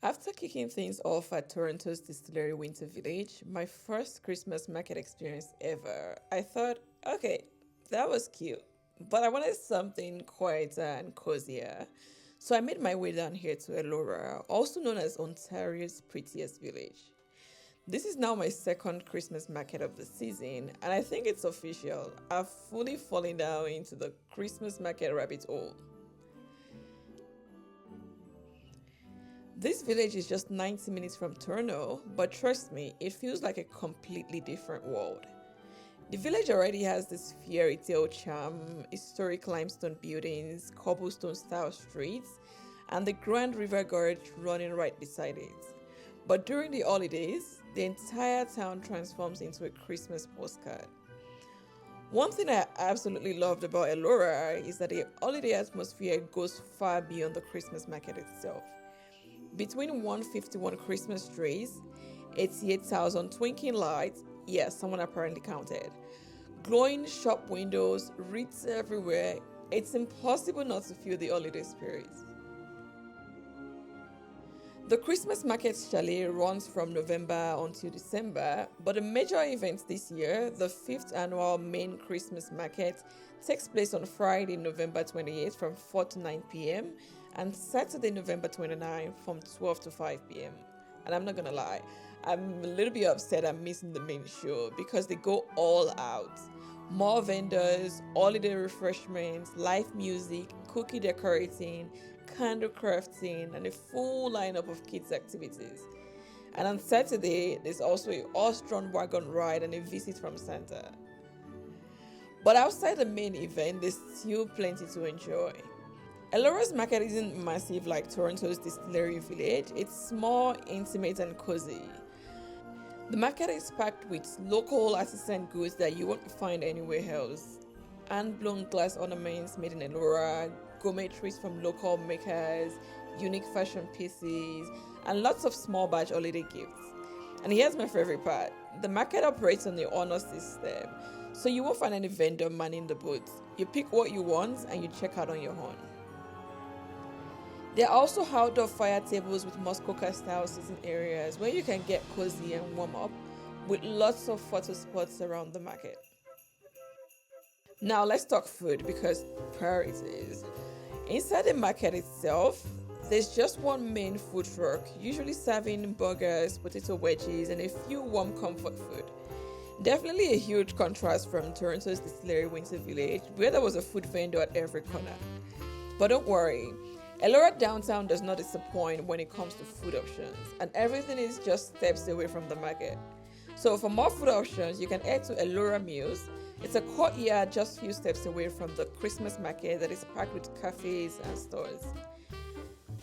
After kicking things off at Toronto's Distillery Winter Village, my first Christmas market experience ever, I thought, okay, that was cute, but I wanted something quieter and cozier. So I made my way down here to Elora, also known as Ontario's prettiest village. This is now my second Christmas market of the season, and I think it's official. I've fully fallen down into the Christmas market rabbit hole. This village is just 90 minutes from Toronto, but trust me, it feels like a completely different world. The village already has this fairy tale charm, historic limestone buildings, cobblestone style streets, and the Grand River Gorge running right beside it. But during the holidays, the entire town transforms into a Christmas postcard. One thing I absolutely loved about Elora is that the holiday atmosphere goes far beyond the Christmas market itself. Between 151 Christmas trees, 88,000 twinkling lights, yes, someone apparently counted, glowing shop windows, wreaths everywhere, it's impossible not to feel the holiday spirit. The Christmas Market Chalet runs from November until December, but the major event this year, the fifth annual main Christmas Market, takes place on Friday, November 28th from 4 to 9 p.m. and Saturday, November 29th from 12 to 5 p.m. And I'm not gonna lie, I'm a little bit upset I'm missing the main show because they go all out. More vendors, holiday refreshments, live music, cookie decorating, candle crafting, and a full lineup of kids' activities. And on Saturday, there's also a horse-drawn wagon ride and a visit from Santa. But outside the main event, there's still plenty to enjoy. Elora's market isn't massive like Toronto's Distillery Village, it's more intimate and cozy. The market is packed with local artisan goods that you won't find anywhere else. Hand-blown glass ornaments made in Elora, gourmet treats from local makers, unique fashion pieces, and lots of small batch holiday gifts. And here's my favorite part. The market operates on the honor system, so you won't find any vendor manning the booths. You pick what you want and you check out on your own. There are also outdoor fire tables with Muskoka style sitting areas where you can get cozy and warm up with lots of photo spots around the market. Now let's talk food because priorities. Inside the market itself, there's just one main food truck, usually serving burgers, potato wedges, and a few warm comfort food. Definitely a huge contrast from Toronto's Distillery Winter Village, where there was a food vendor at every corner. But don't worry, Elora downtown does not disappoint when it comes to food options, and everything is just steps away from the market. So for more food options, you can head to Elora Mills. It's a courtyard just few steps away from the Christmas market that is packed with cafes and stores.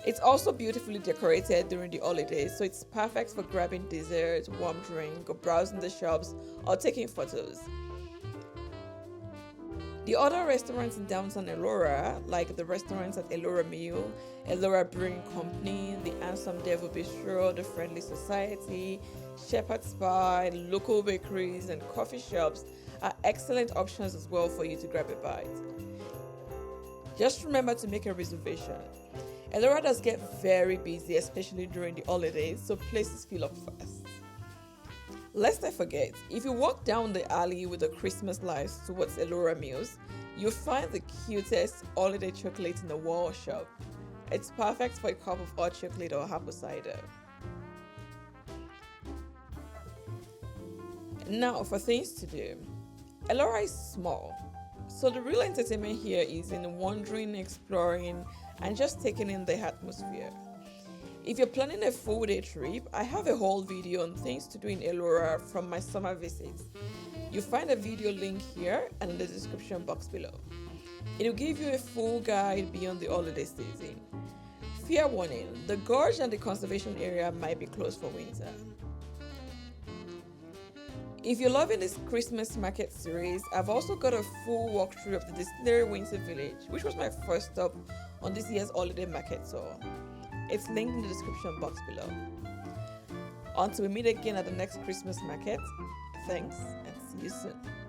It's also beautifully decorated during the holidays, so it's perfect for grabbing desserts, warm drink, or browsing the shops, or taking photos. The other restaurants in downtown Elora, like the restaurants at Elora Mill, Elora Brewing Company, the Handsome Devil Bistro, the Friendly Society, Shepherd's Pie, local bakeries, and coffee shops are excellent options as well for you to grab a bite. Just remember to make a reservation. Elora does get very busy, especially during the holidays, so places fill up fast. Lest I forget, if you walk down the alley with the Christmas lights towards Elora Mills, you'll find the cutest holiday chocolate in the wall shop. It's perfect for a cup of hot chocolate or apple cider. Now, for things to do. Elora is small, so the real entertainment here is in wandering, exploring, and just taking in the atmosphere. If you're planning a full day trip, I have a whole video on things to do in Elora from my summer visits. You'll find a video link here and in the description box below. It will give you a full guide beyond the holiday season. Fair warning, the gorge and the conservation area might be closed for winter. If you're loving this Christmas market series, I've also got a full walkthrough of the Distillery Winter Village, which was my first stop on this year's holiday market tour. It's linked in the description box below. Until we meet again at the next Christmas market, thanks and see you soon.